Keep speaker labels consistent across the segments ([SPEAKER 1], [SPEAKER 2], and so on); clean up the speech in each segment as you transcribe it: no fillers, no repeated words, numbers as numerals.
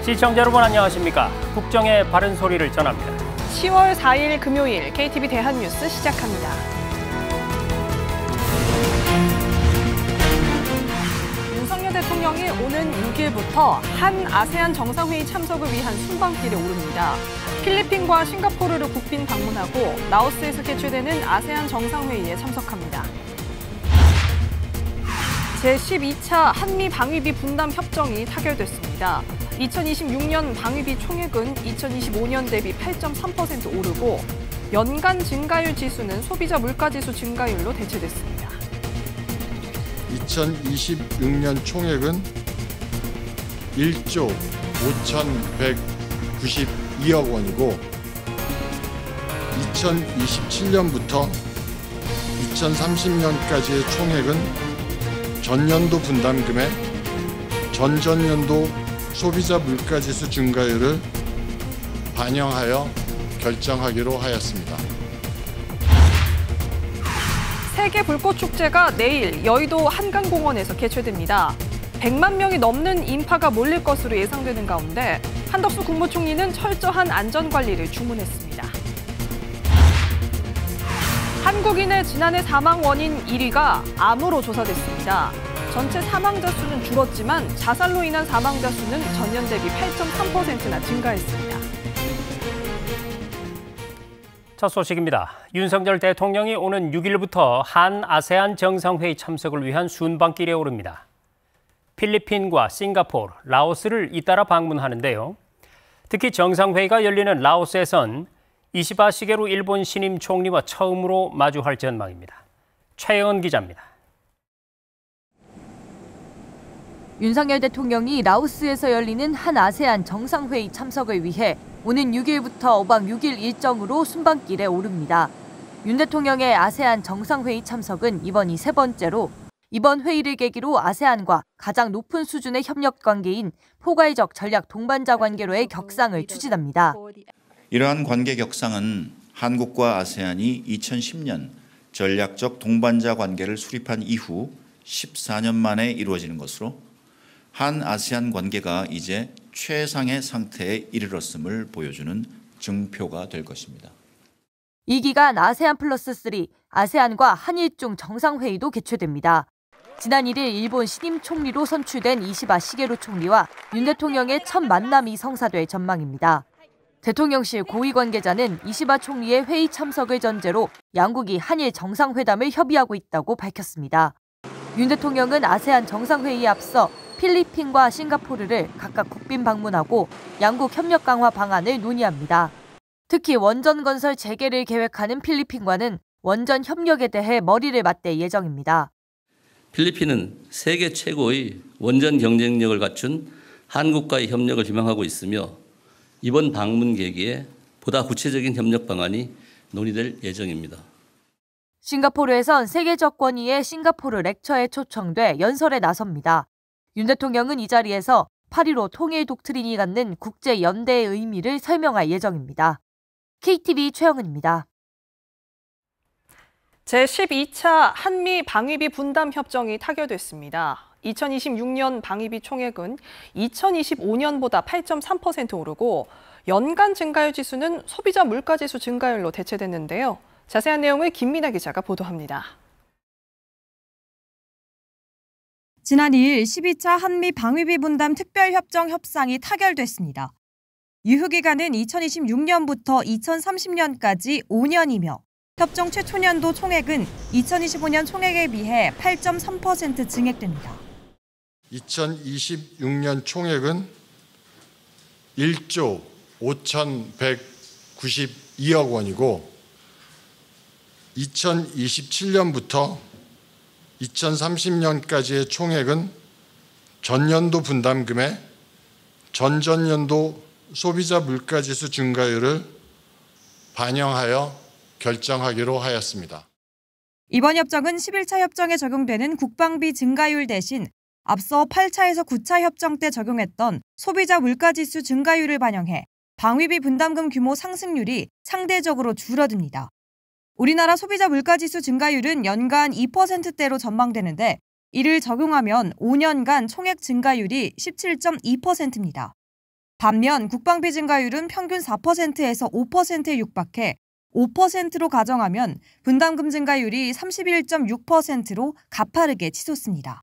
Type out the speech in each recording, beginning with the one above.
[SPEAKER 1] 시청자 여러분 안녕하십니까? 국정의 바른 소리를 전합니다.
[SPEAKER 2] 10월 4일 금요일 KTV 대한뉴스 시작합니다. 윤석열 대통령이 오는 6일부터 한 아세안 정상회의 참석을 위한 순방길에 오릅니다. 필리핀과 싱가포르를 국빈 방문하고 라오스에서 개최되는 아세안 정상회의에 참석합니다. 제12차 한미 방위비 분담 협정이 타결됐습니다. 2026년 방위비 총액은 2025년 대비 8.3% 오르고 연간 증가율 지수는 소비자 물가지수 증가율로 대체됐습니다.
[SPEAKER 3] 2026년 총액은 1조 5,192억 원이고 2027년부터 2030년까지의 총액은 전년도 분담금의 전전년도 소비자 물가지수 증가율을 반영하여 결정하기로 하였습니다.
[SPEAKER 2] 세계 불꽃축제가 내일 여의도 한강공원에서 개최됩니다. 100만 명이 넘는 인파가 몰릴 것으로 예상되는 가운데 한덕수 국무총리는 철저한 안전관리를 주문했습니다. 한국인의 지난해 사망 원인 1위가 암으로 조사됐습니다. 전체 사망자 수는 줄었지만 자살로 인한 사망자 수는 전년 대비 8.3%나 증가했습니다.
[SPEAKER 1] 첫 소식입니다. 윤석열 대통령이 오는 6일부터 한 아세안 정상회의 참석을 위한 순방길에 오릅니다. 필리핀과 싱가포르, 라오스를 잇따라 방문하는데요. 특히 정상회의가 열리는 라오스에선 이시바 시게루 일본 신임 총리와 처음으로 마주할 전망입니다. 최영은 기자입니다.
[SPEAKER 4] 윤석열 대통령이 라오스에서 열리는 한 아세안 정상회의 참석을 위해 오는 6일부터 5박 6일 일정으로 순방길에 오릅니다. 윤 대통령의 아세안 정상회의 참석은 이번이 세 번째로 이번 회의를 계기로 아세안과 가장 높은 수준의 협력 관계인 포괄적 전략 동반자 관계로의 격상을 추진합니다.
[SPEAKER 5] 이러한 관계 격상은 한국과 아세안이 2010년 전략적 동반자 관계를 수립한 이후 14년 만에 이루어지는 것으로 한 아세안 관계가 이제 최상의 상태에 이르렀음을 보여주는 증표가 될 것입니다.
[SPEAKER 4] 이 기간 아세안 플러스 3, 아세안과 한일중 정상회의도 개최됩니다. 지난 1일 일본 신임 총리로 선출된 이시바 시게루 총리와 윤 대통령의 첫 만남이 성사될 전망입니다. 대통령실 고위 관계자는 이시바 총리의 회의 참석을 전제로 양국이 한일 정상회담을 협의하고 있다고 밝혔습니다. 윤 대통령은 아세안 정상회의에 앞서 필리핀과 싱가포르를 각각 국빈 방문하고 양국 협력 강화 방안을 논의합니다. 특히 원전 건설 재개를 계획하는 필리핀과는 원전 협력에 대해 머리를 맞댈 예정입니다.
[SPEAKER 6] 필리핀은 세계 최고의 원전 경쟁력을 갖춘 한국과의 협력을 희망하고 있으며 이번 방문 계기에 보다 구체적인 협력 방안이 논의될 예정입니다.
[SPEAKER 4] 싱가포르에선 세계적 권위의 싱가포르 렉처에 초청돼 연설에 나섭니다. 윤 대통령은 이 자리에서 8.15 통일 독트린이 갖는 국제 연대의 의미를 설명할 예정입니다. KTV 최영은입니다.
[SPEAKER 2] 제12차 한미 방위비 분담 협정이 타결됐습니다. 2026년 방위비 총액은 2025년보다 8.3% 오르고 연간 증가율 지수는 소비자 물가지수 증가율로 대체됐는데요. 자세한 내용을 김민아 기자가 보도합니다.
[SPEAKER 7] 지난 2일 12차 한미 방위비 분담 특별협정 협상이 타결됐습니다. 유효기간은 2026년부터 2030년까지 5년이며 협정 최초년도 총액은 2025년 총액에 비해 8.3% 증액됩니다.
[SPEAKER 3] 2026년 총액은 1조 5,192억 원이고 2027년부터 2030년까지의 총액은 전년도 분담금의 전전년도 소비자 물가지수 증가율을 반영하여 결정하기로 하였습니다.
[SPEAKER 7] 이번 협정은 11차 협정에 적용되는 국방비 증가율 대신 앞서 8차에서 9차 협정 때 적용했던 소비자 물가지수 증가율을 반영해 방위비 분담금 규모 상승률이 상대적으로 줄어듭니다. 우리나라 소비자 물가지수 증가율은 연간 2%대로 전망되는데 이를 적용하면 5년간 총액 증가율이 17.2%입니다. 반면 국방비 증가율은 평균 4%에서 5%에 육박해 5%로 가정하면 분담금 증가율이 31.6%로 가파르게 치솟습니다.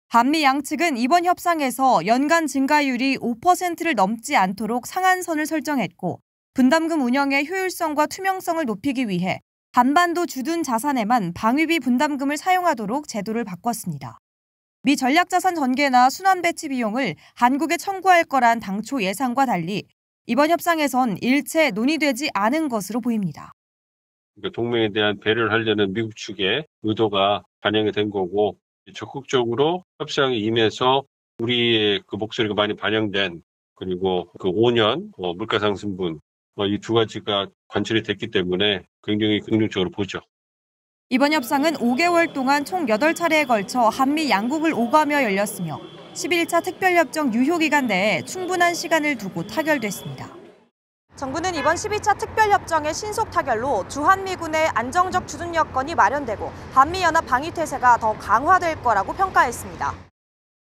[SPEAKER 7] 한미 양측은 이번 협상에서 연간 증가율이 5%를 넘지 않도록 상한선을 설정했고 분담금 운영의 효율성과 투명성을 높이기 위해 한반도 주둔 자산에만 방위비 분담금을 사용하도록 제도를 바꿨습니다. 미 전략자산 전개나 순환 배치 비용을 한국에 청구할 거란 당초 예상과 달리 이번 협상에선 일체 논의되지 않은 것으로 보입니다.
[SPEAKER 8] 동맹에 대한 배려를 하려는 미국 측의 의도가 반영이 된 거고 적극적으로 협상에 임해서 우리의 그 목소리가 많이 반영된 그리고 그 5년 물가상승분 이 두 가지가 관철이 됐기 때문에 굉장히 긍정적으로 보죠.
[SPEAKER 7] 이번 협상은 5개월 동안 총 8차례에 걸쳐 한미 양국을 오가며 열렸으며 11차 특별협정 유효기간 내에 충분한 시간을 두고 타결됐습니다. 정부는 이번 12차 특별협정의 신속 타결로 주한미군의 안정적 주둔 여건이 마련되고 한미연합 방위태세가 더 강화될 거라고 평가했습니다.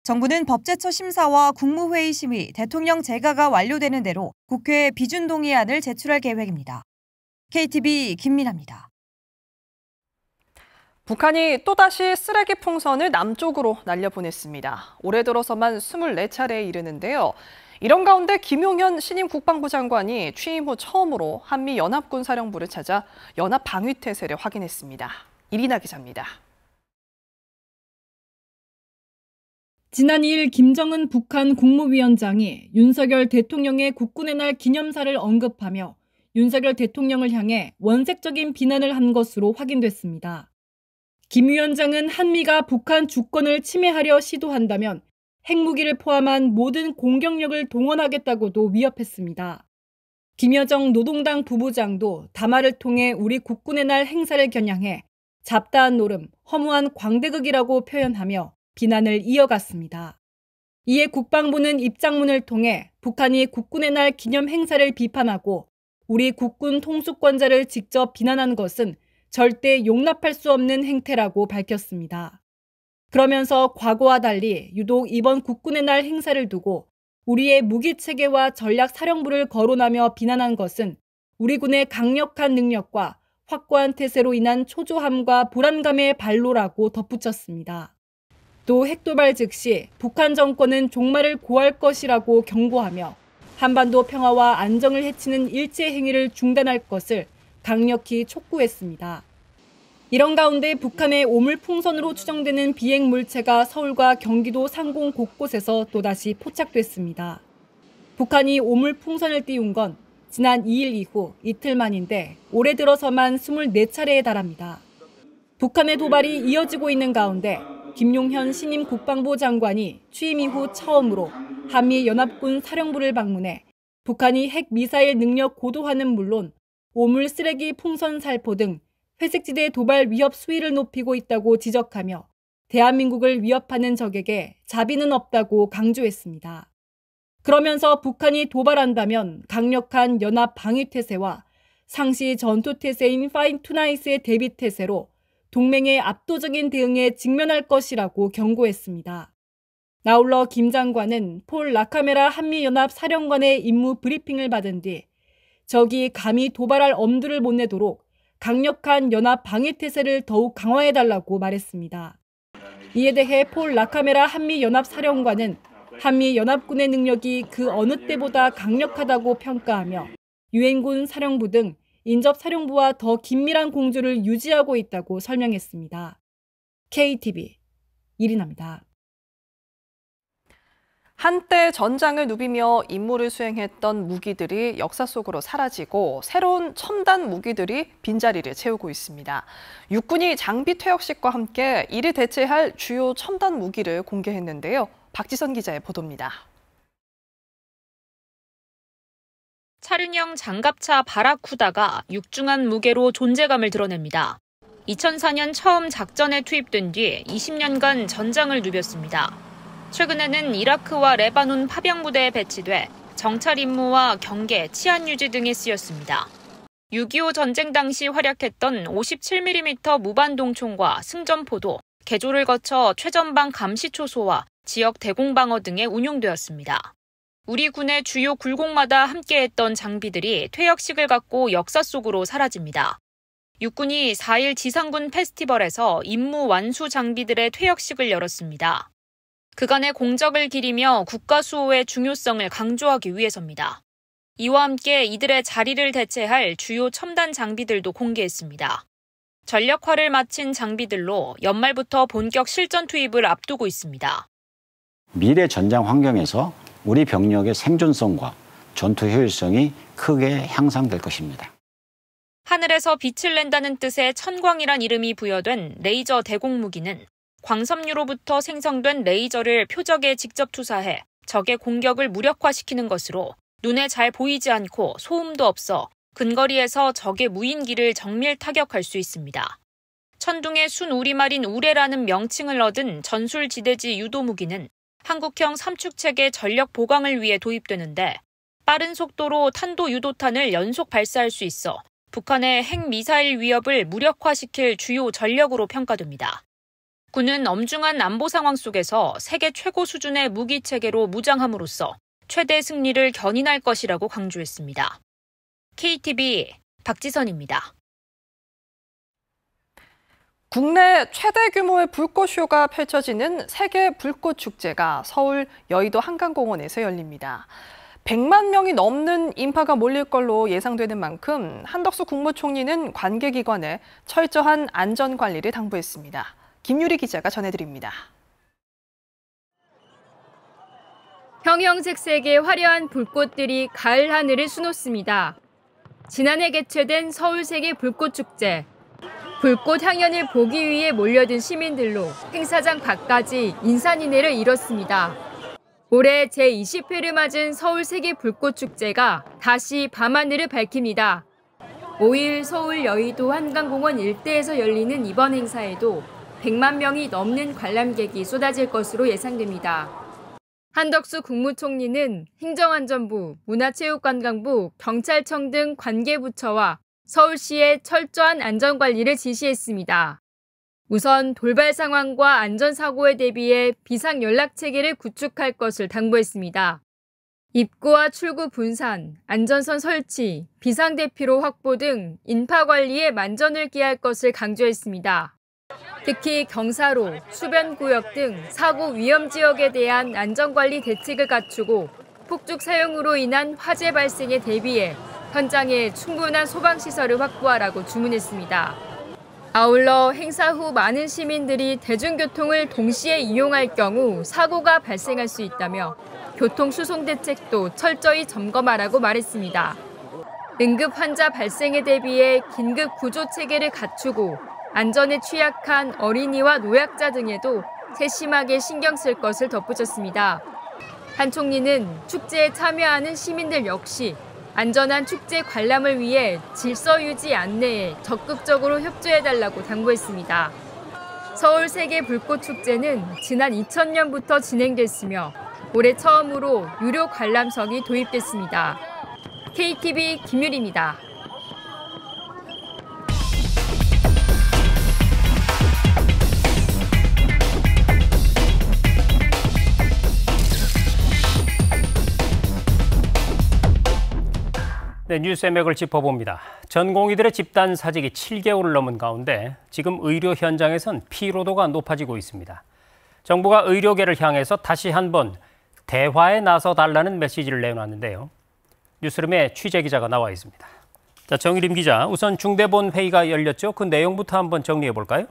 [SPEAKER 7] 정부는 법제처 심사와 국무회의 심의, 대통령 재가가 완료되는 대로 국회에 비준동의안을 제출할 계획입니다. KTV 김민아입니다.
[SPEAKER 2] 북한이 또다시 쓰레기 풍선을 남쪽으로 날려보냈습니다. 올해 들어서만 24차례에 이르는데요. 이런 가운데 김용현 신임 국방부 장관이 취임 후 처음으로 한미연합군 사령부를 찾아 연합 방위태세를 확인했습니다. 이리나 기자입니다.
[SPEAKER 9] 지난 2일 김정은 북한 국무위원장이 윤석열 대통령의 국군의 날 기념사를 언급하며 윤석열 대통령을 향해 원색적인 비난을 한 것으로 확인됐습니다. 김 위원장은 한미가 북한 주권을 침해하려 시도한다면 핵무기를 포함한 모든 공격력을 동원하겠다고도 위협했습니다. 김여정 노동당 부부장도 담화를 통해 우리 국군의 날 행사를 겨냥해 잡다한 노름, 허무한 광대극이라고 표현하며 비난을 이어갔습니다. 이에 국방부는 입장문을 통해 북한이 국군의 날 기념 행사를 비판하고 우리 국군 통수권자를 직접 비난한 것은 절대 용납할 수 없는 행태라고 밝혔습니다. 그러면서 과거와 달리 유독 이번 국군의 날 행사를 두고 우리의 무기체계와 전략사령부를 거론하며 비난한 것은 우리 군의 강력한 능력과 확고한 태세로 인한 초조함과 불안감의 발로라고 덧붙였습니다. 또 핵도발 즉시 북한 정권은 종말을 고할 것이라고 경고하며 한반도 평화와 안정을 해치는 일체 행위를 중단할 것을 강력히 촉구했습니다. 이런 가운데 북한의 오물풍선으로 추정되는 비행 물체가 서울과 경기도 상공 곳곳에서 또다시 포착됐습니다. 북한이 오물풍선을 띄운 건 지난 2일 이후 이틀 만인데 올해 들어서만 24차례에 달합니다. 북한의 도발이 이어지고 있는 가운데 김용현 신임 국방부 장관이 취임 이후 처음으로 한미연합군 사령부를 방문해 북한이 핵미사일 능력 고도화는 물론 오물 쓰레기 풍선 살포 등 회색지대 도발 위협 수위를 높이고 있다고 지적하며 대한민국을 위협하는 적에게 자비는 없다고 강조했습니다. 그러면서 북한이 도발한다면 강력한 연합 방위태세와 상시 전투태세인 파인 투나잇의 대비태세로 동맹의 압도적인 대응에 직면할 것이라고 경고했습니다. 아울러 김 장관은 폴 라카메라 한미연합 사령관의 임무 브리핑을 받은 뒤 적이 감히 도발할 엄두를 못 내도록 강력한 연합 방위태세를 더욱 강화해달라고 말했습니다. 이에 대해 폴 라카메라 한미연합 사령관은 한미연합군의 능력이 그 어느 때보다 강력하다고 평가하며 유엔군 사령부 등 인접사령부와 더 긴밀한 공조를 유지하고 있다고 설명했습니다. KTV 이리나입니다.
[SPEAKER 2] 한때 전장을 누비며 임무를 수행했던 무기들이 역사 속으로 사라지고 새로운 첨단 무기들이 빈자리를 채우고 있습니다. 육군이 장비 퇴역식과 함께 이를 대체할 주요 첨단 무기를 공개했는데요. 박지선 기자의 보도입니다.
[SPEAKER 10] 차륜형 장갑차 바라쿠다가 육중한 무게로 존재감을 드러냅니다. 2004년 처음 작전에 투입된 뒤 20년간 전장을 누볐습니다. 최근에는 이라크와 레바논 파병 부대에 배치돼 정찰 임무와 경계, 치안 유지 등에 쓰였습니다. 6.25 전쟁 당시 활약했던 57mm 무반동 총과 승전포도, 개조를 거쳐 최전방 감시초소와 지역 대공방어 등에 운용되었습니다. 우리 군의 주요 굴곡마다 함께했던 장비들이 퇴역식을 갖고 역사 속으로 사라집니다. 육군이 4일 지상군 페스티벌에서 임무 완수 장비들의 퇴역식을 열었습니다. 그간의 공적을 기리며 국가 수호의 중요성을 강조하기 위해서입니다. 이와 함께 이들의 자리를 대체할 주요 첨단 장비들도 공개했습니다. 전력화를 마친 장비들로 연말부터 본격 실전 투입을 앞두고 있습니다.
[SPEAKER 11] 미래 전장 환경에서 우리 병력의 생존성과 전투 효율성이 크게 향상될 것입니다.
[SPEAKER 10] 하늘에서 빛을 낸다는 뜻의 천광이란 이름이 부여된 레이저 대공무기는 광섬유로부터 생성된 레이저를 표적에 직접 투사해 적의 공격을 무력화시키는 것으로 눈에 잘 보이지 않고 소음도 없어 근거리에서 적의 무인기를 정밀 타격할 수 있습니다. 천둥의 순우리말인 우레라는 명칭을 얻은 전술지대지 유도무기는 한국형 삼축체계 전력 보강을 위해 도입되는데 빠른 속도로 탄도 유도탄을 연속 발사할 수 있어 북한의 핵미사일 위협을 무력화시킬 주요 전력으로 평가됩니다. 군은 엄중한 안보 상황 속에서 세계 최고 수준의 무기 체계로 무장함으로써 최대 승리를 견인할 것이라고 강조했습니다. KTV 박지선입니다.
[SPEAKER 2] 국내 최대 규모의 불꽃쇼가 펼쳐지는 세계 불꽃축제가 서울 여의도 한강공원에서 열립니다. 100만 명이 넘는 인파가 몰릴 걸로 예상되는 만큼 한덕수 국무총리는 관계기관에 철저한 안전관리를 당부했습니다. 김유리 기자가 전해드립니다.
[SPEAKER 12] 형형색색의 화려한 불꽃들이 가을 하늘을 수놓습니다. 지난해 개최된 서울세계 불꽃축제. 불꽃 향연을 보기 위해 몰려든 시민들로 행사장 밖까지 인산인해를 이뤘습니다. 올해 제20회를 맞은 서울세계 불꽃축제가 다시 밤하늘을 밝힙니다. 5일 서울 여의도 한강공원 일대에서 열리는 이번 행사에도 100만 명이 넘는 관람객이 쏟아질 것으로 예상됩니다. 한덕수 국무총리는 행정안전부, 문화체육관광부, 경찰청 등 관계부처와 서울시에 철저한 안전관리를 지시했습니다. 우선 돌발 상황과 안전사고에 대비해 비상연락체계를 구축할 것을 당부했습니다. 입구와 출구 분산, 안전선 설치, 비상대피로 확보 등 인파관리에 만전을 기할 것을 강조했습니다. 특히 경사로, 수변구역 등 사고 위험 지역에 대한 안전관리 대책을 갖추고 폭죽 사용으로 인한 화재 발생에 대비해 현장에 충분한 소방시설을 확보하라고 주문했습니다. 아울러 행사 후 많은 시민들이 대중교통을 동시에 이용할 경우 사고가 발생할 수 있다며 교통수송 대책도 철저히 점검하라고 말했습니다. 응급 환자 발생에 대비해 긴급 구조 체계를 갖추고 안전에 취약한 어린이와 노약자 등에도 세심하게 신경 쓸 것을 덧붙였습니다. 한 총리는 축제에 참여하는 시민들 역시 안전한 축제 관람을 위해 질서 유지 안내에 적극적으로 협조해달라고 당부했습니다. 서울 세계 불꽃축제는 지난 2000년부터 진행됐으며 올해 처음으로 유료 관람석이 도입됐습니다. KTV 김유리입니다.
[SPEAKER 1] 네, 뉴스의 맥을 짚어봅니다. 전공의들의 집단 사직이 7개월을 넘은 가운데 지금 의료 현장에선 피로도가 높아지고 있습니다. 정부가 의료계를 향해서 다시 한번 대화에 나서달라는 메시지를 내놨는데요. 뉴스룸에 취재기자가 나와 있습니다. 자, 정일임 기자, 우선 중대본 회의가 열렸죠. 그 내용부터 한번 정리해 볼까요?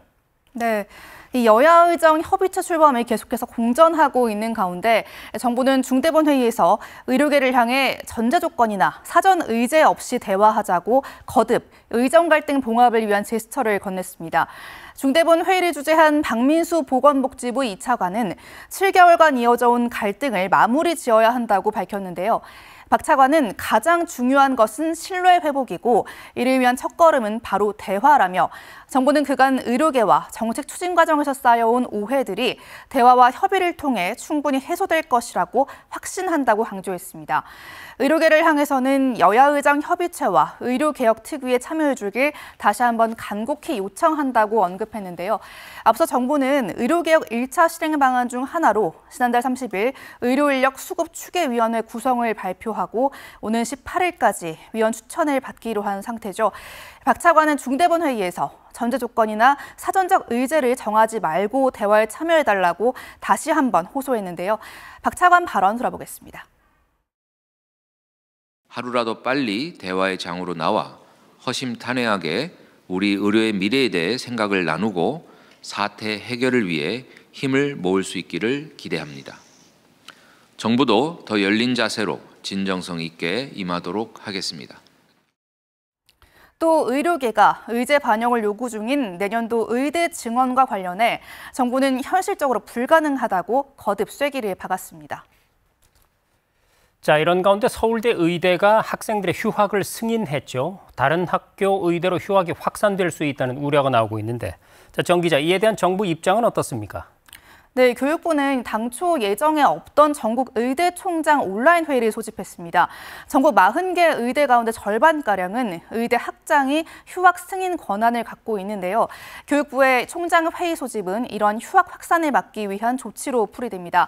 [SPEAKER 13] 네. 이 여야 의정 협의체 출범을 계속해서 공전하고 있는 가운데 정부는 중대본 회의에서 의료계를 향해 전제 조건이나 사전 의제 없이 대화하자고 거듭 의정 갈등 봉합을 위한 제스처를 건넸습니다. 중대본 회의를 주재한 박민수 보건복지부 2차관은 7개월간 이어져 온 갈등을 마무리 지어야 한다고 밝혔는데요. 박 차관은 가장 중요한 것은 신뢰 회복이고 이를 위한 첫걸음은 바로 대화라며 정부는 그간 의료계와 정책 추진 과정에서 쌓여온 오해들이 대화와 협의를 통해 충분히 해소될 것이라고 확신한다고 강조했습니다. 의료계를 향해서는 여야의장 협의체와 의료개혁특위에 참여해주길 다시 한번 간곡히 요청한다고 언급했는데요. 앞서 정부는 의료개혁 1차 실행 방안 중 하나로 지난달 30일 의료인력 수급 추계위원회 구성을 발표하고 오는 18일까지 위원 추천을 받기로 한 상태죠. 박 차관은 중대본 회의에서 전제 조건이나 사전적 의제를 정하지 말고 대화에 참여해달라고 다시 한번 호소했는데요. 박 차관 발언 들어보겠습니다.
[SPEAKER 14] 하루라도 빨리 대화의 장으로 나와 허심탄회하게 우리 의료의 미래에 대해 생각을 나누고 사태 해결을 위해 힘을 모을 수 있기를 기대합니다. 정부도 더 열린 자세로 진정성 있게 임하도록 하겠습니다.
[SPEAKER 13] 또 의료계가 의제 반영을 요구 중인 내년도 의대 증원과 관련해 정부는 현실적으로 불가능하다고 거듭 쐐기를 박았습니다.
[SPEAKER 1] 자, 이런 가운데 서울대 의대가 학생들의 휴학을 승인했죠. 다른 학교 의대로 휴학이 확산될 수 있다는 우려가 나오고 있는데, 자, 정 기자, 이에 대한 정부 입장은 어떻습니까?
[SPEAKER 13] 네, 교육부는 당초 예정에 없던 전국 의대 총장 온라인 회의를 소집했습니다. 전국 40개 의대 가운데 절반가량은 의대 학장이 휴학 승인 권한을 갖고 있는데요. 교육부의 총장 회의 소집은 이런 휴학 확산을 막기 위한 조치로 풀이됩니다.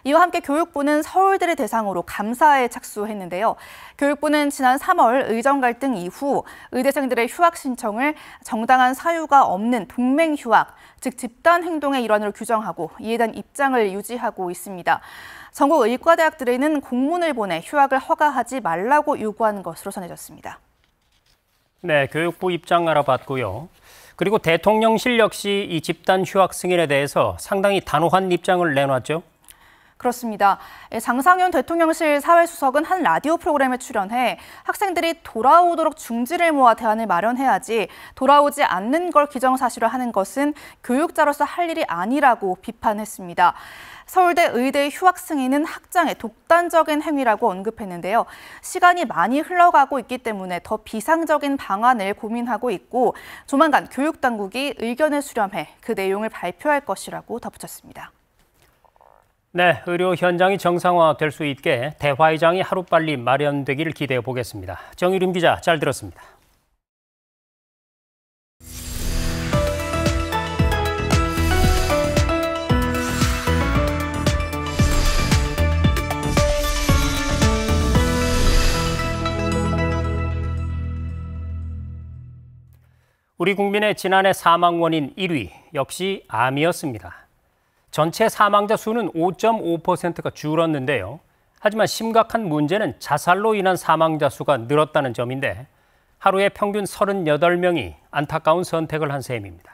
[SPEAKER 13] 이와 함께 교육부는 서울대를 대상으로 감사에 착수했는데요. 교육부는 지난 3월 의정 갈등 이후 의대생들의 휴학 신청을 정당한 사유가 없는 동맹 휴학, 즉 집단 행동의 일환으로 규정하고 이에 대한 입장을 유지하고 있습니다. 전국 의과대학들에는 공문을 보내 휴학을 허가하지 말라고 요구하는 것으로 전해졌습니다.
[SPEAKER 1] 네, 교육부 입장 알아봤고요. 그리고 대통령실 역시 이 집단 휴학 승인에 대해서 상당히 단호한 입장을 내놨죠.
[SPEAKER 13] 그렇습니다. 장상윤 대통령실 사회수석은 한 라디오 프로그램에 출연해 학생들이 돌아오도록 중지를 모아 대안을 마련해야지 돌아오지 않는 걸 기정사실화하는 것은 교육자로서 할 일이 아니라고 비판했습니다. 서울대 의대 휴학 승인은 학장의 독단적인 행위라고 언급했는데요. 시간이 많이 흘러가고 있기 때문에 더 비상적인 방안을 고민하고 있고 조만간 교육당국이 의견을 수렴해 그 내용을 발표할 것이라고 덧붙였습니다.
[SPEAKER 1] 네, 의료 현장이 정상화될 수 있게 대화의장이 하루빨리 마련되기를 기대해 보겠습니다. 정유림 기자, 잘 들었습니다. 우리 국민의 지난해 사망 원인 1위 역시 암이었습니다. 전체 사망자 수는 5.5%가 줄었는데요. 하지만 심각한 문제는 자살로 인한 사망자 수가 늘었다는 점인데 하루에 평균 38명이 안타까운 선택을 한 셈입니다.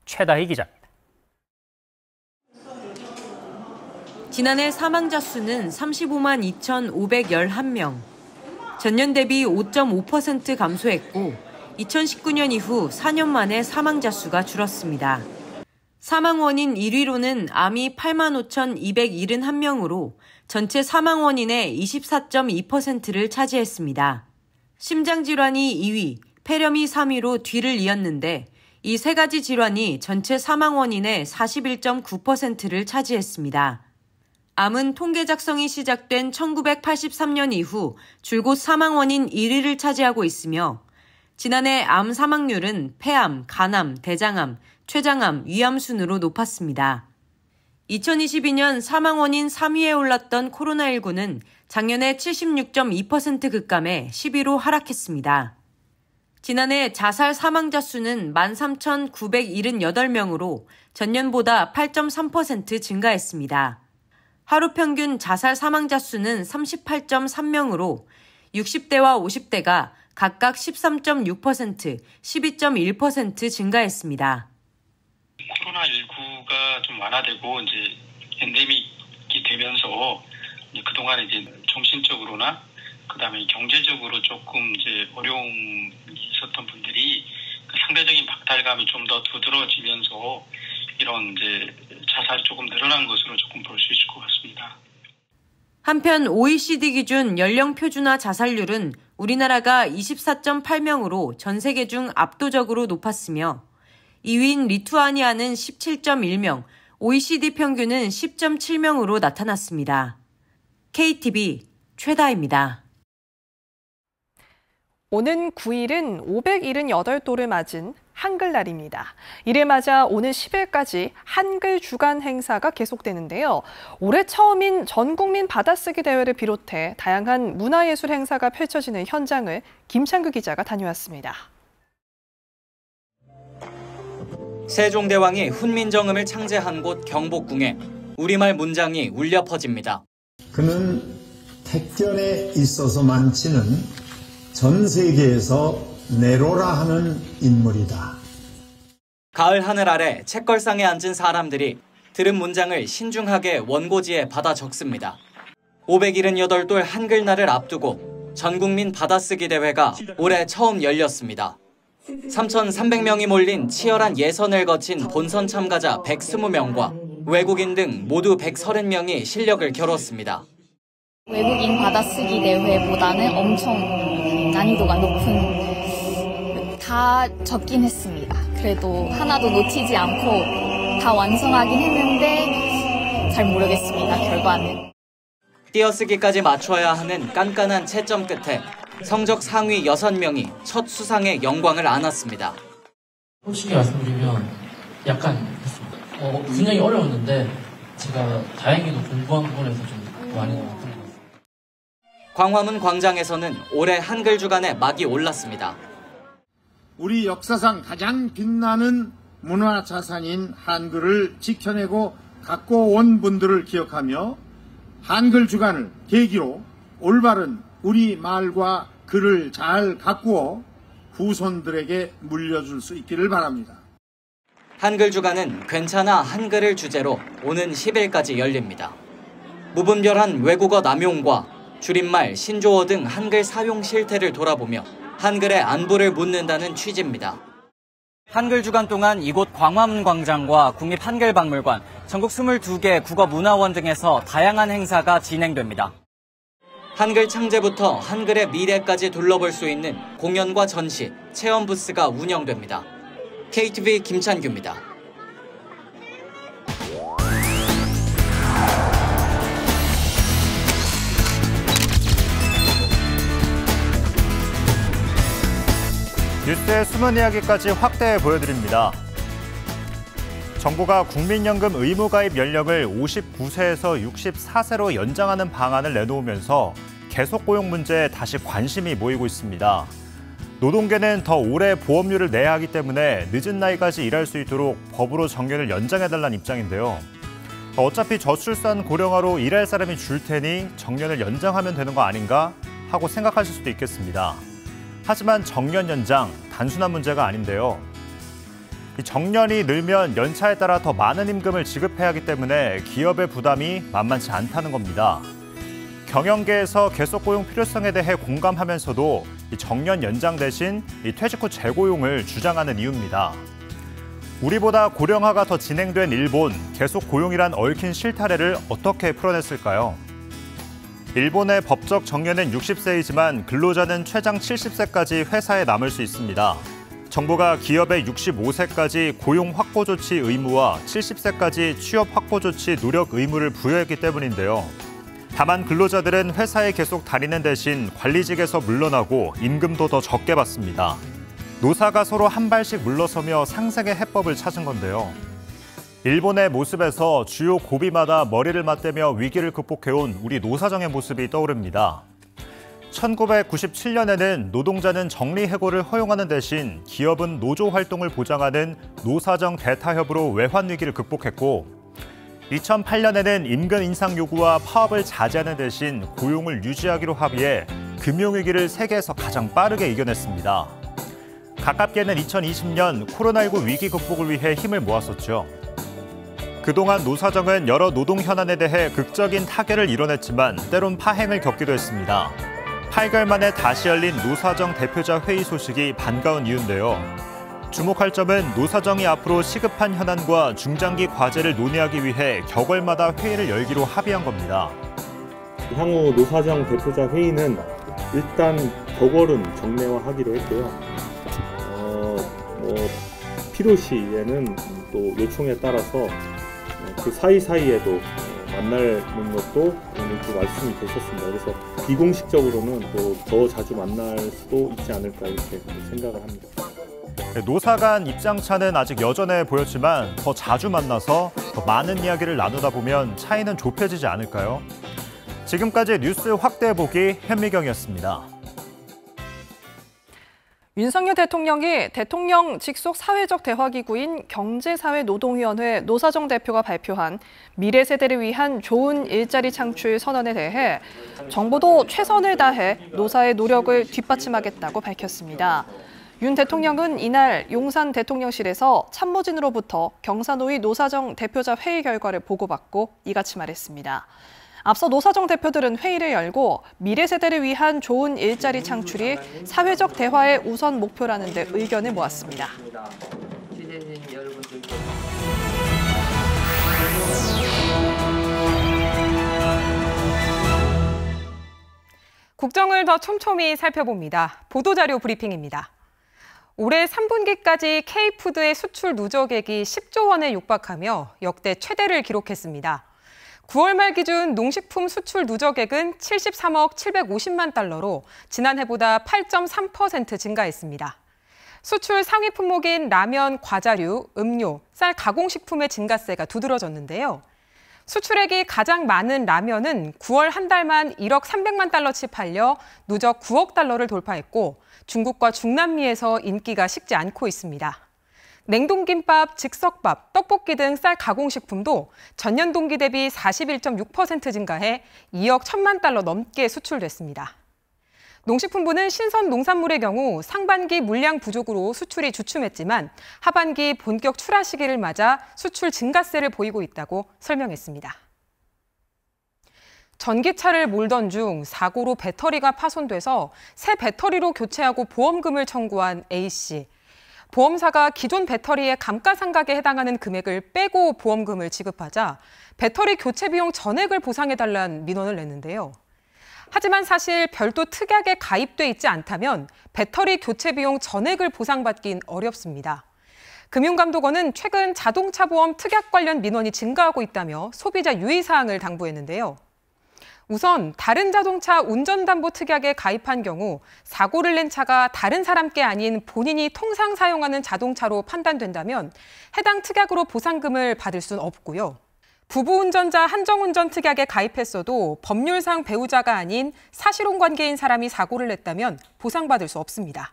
[SPEAKER 1] 최다희 기자입니다.
[SPEAKER 15] 지난해 사망자 수는 35만 2,511명. 전년 대비 5.5% 감소했고 2019년 이후 4년 만에 사망자 수가 줄었습니다. 사망 원인 1위로는 암이 85,271명으로 전체 사망 원인의 24.2%를 차지했습니다. 심장질환이 2위, 폐렴이 3위로 뒤를 이었는데 이 세 가지 질환이 전체 사망 원인의 41.9%를 차지했습니다. 암은 통계 작성이 시작된 1983년 이후 줄곧 사망 원인 1위를 차지하고 있으며 지난해 암 사망률은 폐암, 간암, 대장암, 췌장암, 위암 순으로 높았습니다. 2022년 사망 원인 3위에 올랐던 코로나19는 작년에 76.2% 급감해 10위로 하락했습니다. 지난해 자살 사망자 수는 13,978명으로 전년보다 8.3% 증가했습니다. 하루 평균 자살 사망자 수는 38.3명으로 60대와 50대가 각각 13.6%, 12.1% 증가했습니다.
[SPEAKER 16] 코로나19가 좀 완화되고 이제 엔데믹이 되면서 이제 그동안 이제 정신적으로나 그다음에 경제적으로 조금 이제 어려움이 있었던 분들이 상대적인 박탈감이 좀 더 두드러지면서 이런 이제 자살이 조금 늘어난 것으로 조금 볼 수 있을 것 같습니다.
[SPEAKER 15] 한편 OECD 기준 연령 표준화 자살률은 우리나라가 24.8명으로 전 세계 중 압도적으로 높았으며 2위인 리투아니아는 17.1명, OECD 평균은 10.7명으로 나타났습니다. KTV 최다입니다.
[SPEAKER 2] 오는 9일은 578돌을 맞은 한글날입니다. 이를 맞아 오는 10일까지 한글 주간 행사가 계속되는데요. 올해 처음인 전국민 받아쓰기 대회를 비롯해 다양한 문화예술 행사가 펼쳐지는 현장을 김창규 기자가 다녀왔습니다.
[SPEAKER 17] 세종대왕이 훈민정음을 창제한 곳 경복궁에 우리말 문장이 울려 퍼집니다.
[SPEAKER 18] 그는 택견에 있어서 많지는 전 세계에서 네로라 하는 인물이다.
[SPEAKER 17] 가을 하늘 아래 책걸상에 앉은 사람들이 들은 문장을 신중하게 원고지에 받아 적습니다. 578돌 한글날을 앞두고 전국민 받아쓰기 대회가 올해 처음 열렸습니다. 3,300명이 몰린 치열한 예선을 거친 본선 참가자 120명과 외국인 등 모두 130명이 실력을 겨뤘습니다.
[SPEAKER 19] 외국인 받아쓰기 대회보다는 엄청 난이도가 높은, 다 적긴 했습니다. 그래도 하나도 놓치지 않고 다 완성하긴 했는데 잘 모르겠습니다, 결과는.
[SPEAKER 17] 띄어쓰기까지 맞춰야 하는 깐깐한 채점 끝에 성적 상위 6명이 첫 수상의 영광을 안았습니다.
[SPEAKER 20] 솔직히 말씀드리면 약간 굉장히 어려웠는데 제가 다행히도 공부한 부분에서 좀 많이 나왔던 것 같습니다.
[SPEAKER 17] 광화문 광장에서는 올해 한글 주간에 막이 올랐습니다.
[SPEAKER 18] 우리 역사상 가장 빛나는 문화 자산인 한글을 지켜내고 갖고 온 분들을 기억하며 한글 주간을 계기로 올바른 우리 말과 글을 잘 가꾸어 후손들에게 물려줄 수 있기를 바랍니다.
[SPEAKER 17] 한글 주간은 괜찮아 한글을 주제로 오는 10일까지 열립니다. 무분별한 외국어 남용과 줄임말, 신조어 등 한글 사용 실태를 돌아보며 한글의 안부를 묻는다는 취지입니다. 한글 주간 동안 이곳 광화문 광장과 국립한글박물관, 전국 22개 국어문화원 등에서 다양한 행사가 진행됩니다. 한글 창제부터 한글의 미래까지 둘러볼 수 있는 공연과 전시, 체험 부스가 운영됩니다. KTV 김찬규입니다.
[SPEAKER 21] 뉴스의 숨은 이야기까지 확대해 보여드립니다. 정부가 국민연금 의무가입 연령을 59세에서 64세로 연장하는 방안을 내놓으면서 계속 고용 문제에 다시 관심이 모이고 있습니다. 노동계는 더 오래 보험료를 내야 하기 때문에 늦은 나이까지 일할 수 있도록 법으로 정년을 연장해달라는 입장인데요. 어차피 저출산 고령화로 일할 사람이 줄 테니 정년을 연장하면 되는 거 아닌가 하고 생각하실 수도 있겠습니다. 하지만 정년 연장, 단순한 문제가 아닌데요. 정년이 늘면 연차에 따라 더 많은 임금을 지급해야 하기 때문에 기업의 부담이 만만치 않다는 겁니다. 경영계에서 계속 고용 필요성에 대해 공감하면서도 정년 연장 대신 퇴직 후 재고용을 주장하는 이유입니다. 우리보다 고령화가 더 진행된 일본, 계속 고용이란 얽힌 실타래를 어떻게 풀어냈을까요? 일본의 법적 정년은 60세이지만 근로자는 최장 70세까지 회사에 남을 수 있습니다. 정부가 기업에 65세까지 고용 확보 조치 의무와 70세까지 취업 확보 조치 노력 의무를 부여했기 때문인데요. 다만 근로자들은 회사에 계속 다니는 대신 관리직에서 물러나고 임금도 더 적게 받습니다. 노사가 서로 한 발씩 물러서며 상생의 해법을 찾은 건데요. 일본의 모습에서 주요 고비마다 머리를 맞대며 위기를 극복해온 우리 노사정의 모습이 떠오릅니다. 1997년에는 노동자는 정리해고를 허용하는 대신 기업은 노조 활동을 보장하는 노사정 대타협으로 외환 위기를 극복했고 2008년에는 임금 인상 요구와 파업을 자제하는 대신 고용을 유지하기로 합의해 금융위기를 세계에서 가장 빠르게 이겨냈습니다. 가깝게는 2020년 코로나19 위기 극복을 위해 힘을 모았었죠. 그동안 노사정은 여러 노동 현안에 대해 극적인 타결을 이뤄냈지만 때론 파행을 겪기도 했습니다. 8개월 만에 다시 열린 노사정 대표자 회의 소식이 반가운 이유인데요. 주목할 점은 노사정이 앞으로 시급한 현안과 중장기 과제를 논의하기 위해 격월마다 회의를 열기로 합의한 겁니다.
[SPEAKER 5] 향후 노사정 대표자 회의는 일단 격월은 정례화하기로 했고요. 필요시에는 또 요청에 따라서 그 사이사이에도 만나는 것도 오늘 또 말씀이 되셨습니다. 그래서 비공식적으로는 또 더 자주 만날 수도 있지 않을까 이렇게 생각을 합니다.
[SPEAKER 21] 노사 간 입장차는 아직 여전해 보였지만 더 자주 만나서 더 많은 이야기를 나누다 보면 차이는 좁혀지지 않을까요? 지금까지 뉴스 확대보기 현미경이었습니다.
[SPEAKER 2] 윤석열 대통령이 대통령 직속 사회적 대화기구인 경제사회노동위원회 노사정 대표가 발표한 미래 세대를 위한 좋은 일자리 창출 선언에 대해 정부도 최선을 다해 노사의 노력을 뒷받침하겠다고 밝혔습니다. 윤 대통령은 이날 용산 대통령실에서 참모진으로부터 경사노위 노사정 대표자 회의 결과를 보고받고 이같이 말했습니다. 앞서 노사정 대표들은 회의를 열고 미래 세대를 위한 좋은 일자리 창출이 사회적 대화의 우선 목표라는 데 의견을 모았습니다.
[SPEAKER 22] 국정을 더 촘촘히 살펴봅니다. 보도자료 브리핑입니다. 올해 3분기까지 K푸드의 수출 누적액이 10조 원에 육박하며 역대 최대를 기록했습니다. 9월 말 기준 농식품 수출 누적액은 73억 750만 달러로 지난해보다 8.3% 증가했습니다. 수출 상위 품목인 라면, 과자류, 음료, 쌀 가공식품의 증가세가 두드러졌는데요. 수출액이 가장 많은 라면은 9월 한 달만 1억 300만 달러치 팔려 누적 9억 달러를 돌파했고 중국과 중남미에서 인기가 식지 않고 있습니다. 냉동김밥, 즉석밥, 떡볶이 등 쌀 가공식품도 전년 동기 대비 41.6% 증가해 2억 1천만 달러 넘게 수출됐습니다. 농식품부는 신선 농산물의 경우 상반기 물량 부족으로 수출이 주춤했지만 하반기 본격 출하 시기를 맞아 수출 증가세를 보이고 있다고 설명했습니다. 전기차를 몰던 중 사고로 배터리가 파손돼서 새 배터리로 교체하고 보험금을 청구한 A씨. 보험사가 기존 배터리의 감가상각에 해당하는 금액을 빼고 보험금을 지급하자 배터리 교체 비용 전액을 보상해달라는 민원을 냈는데요. 하지만 사실 별도 특약에 가입돼 있지 않다면 배터리 교체 비용 전액을 보상받긴 어렵습니다. 금융감독원은 최근 자동차 보험 특약 관련 민원이 증가하고 있다며 소비자 유의사항을 당부했는데요. 우선 다른 자동차 운전담보 특약에 가입한 경우 사고를 낸 차가 다른 사람께 아닌 본인이 통상 사용하는 자동차로 판단된다면 해당 특약으로 보상금을 받을 수는 없고요. 부부운전자 한정운전 특약에 가입했어도 법률상 배우자가 아닌 사실혼 관계인 사람이 사고를 냈다면 보상받을 수 없습니다.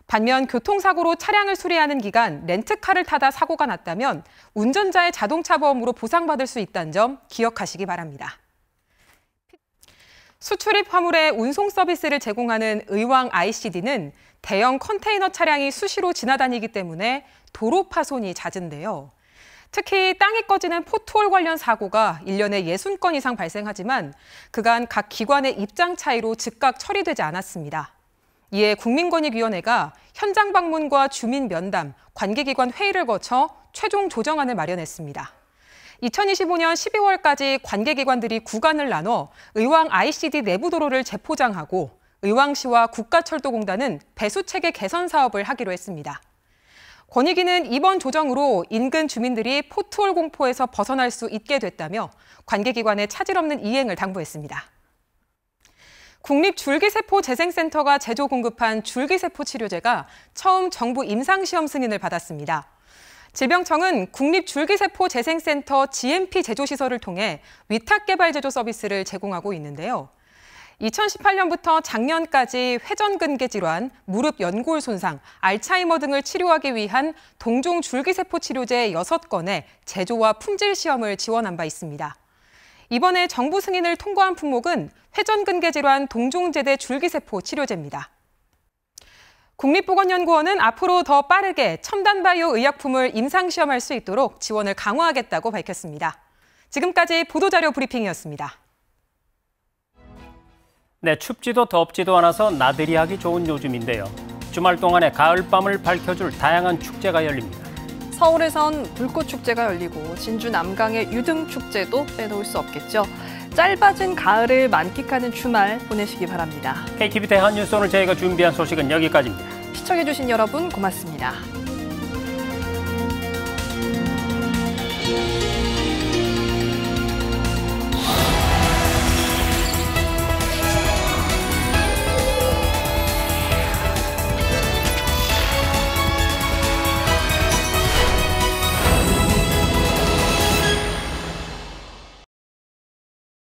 [SPEAKER 22] 반면 교통사고로 차량을 수리하는 기간 렌트카를 타다 사고가 났다면 운전자의 자동차 보험으로 보상받을 수 있다는 점 기억하시기 바랍니다. 수출입 화물의 운송 서비스를 제공하는 의왕 ICD는 대형 컨테이너 차량이 수시로 지나다니기 때문에 도로 파손이 잦은데요. 특히 땅이 꺼지는 포트홀 관련 사고가 1년에 60건 이상 발생하지만 그간 각 기관의 입장 차이로 즉각 처리되지 않았습니다. 이에 국민권익위원회가 현장 방문과 주민 면담, 관계기관 회의를 거쳐 최종 조정안을 마련했습니다. 2025년 12월까지 관계기관들이 구간을 나눠 의왕 ICD 내부 도로를 재포장하고 의왕시와 국가철도공단은 배수체계 개선 사업을 하기로 했습니다. 권익위는 이번 조정으로 인근 주민들이 포트홀 공포에서 벗어날 수 있게 됐다며 관계기관에 차질 없는 이행을 당부했습니다. 국립줄기세포재생센터가 제조 공급한 줄기세포 치료제가 처음 정부 임상시험 승인을 받았습니다. 질병청은 국립줄기세포재생센터 GMP 제조시설을 통해 위탁개발 제조 서비스를 제공하고 있는데요. 2018년부터 작년까지 회전근개 질환, 무릎 연골 손상, 알츠하이머 등을 치료하기 위한 동종 줄기세포 치료제 6건의 제조와 품질 시험을 지원한 바 있습니다. 이번에 정부 승인을 통과한 품목은 회전근개 질환 동종제대 줄기세포 치료제입니다. 국립보건연구원은 앞으로 더 빠르게 첨단 바이오 의약품을 임상시험할 수 있도록 지원을 강화하겠다고 밝혔습니다. 지금까지 보도자료 브리핑이었습니다.
[SPEAKER 1] 네, 춥지도 덥지도 않아서 나들이 하기 좋은 요즘인데요. 주말 동안에 가을밤을 밝혀줄 다양한 축제가 열립니다.
[SPEAKER 2] 서울에선 불꽃축제가 열리고 진주 남강의 유등축제도 빼놓을 수 없겠죠. 짧아진 가을을 만끽하는 주말 보내시기 바랍니다.
[SPEAKER 1] KTV 대한뉴스 오늘 저희가 준비한 소식은 여기까지입니다.
[SPEAKER 2] 시청해주신 여러분 고맙습니다.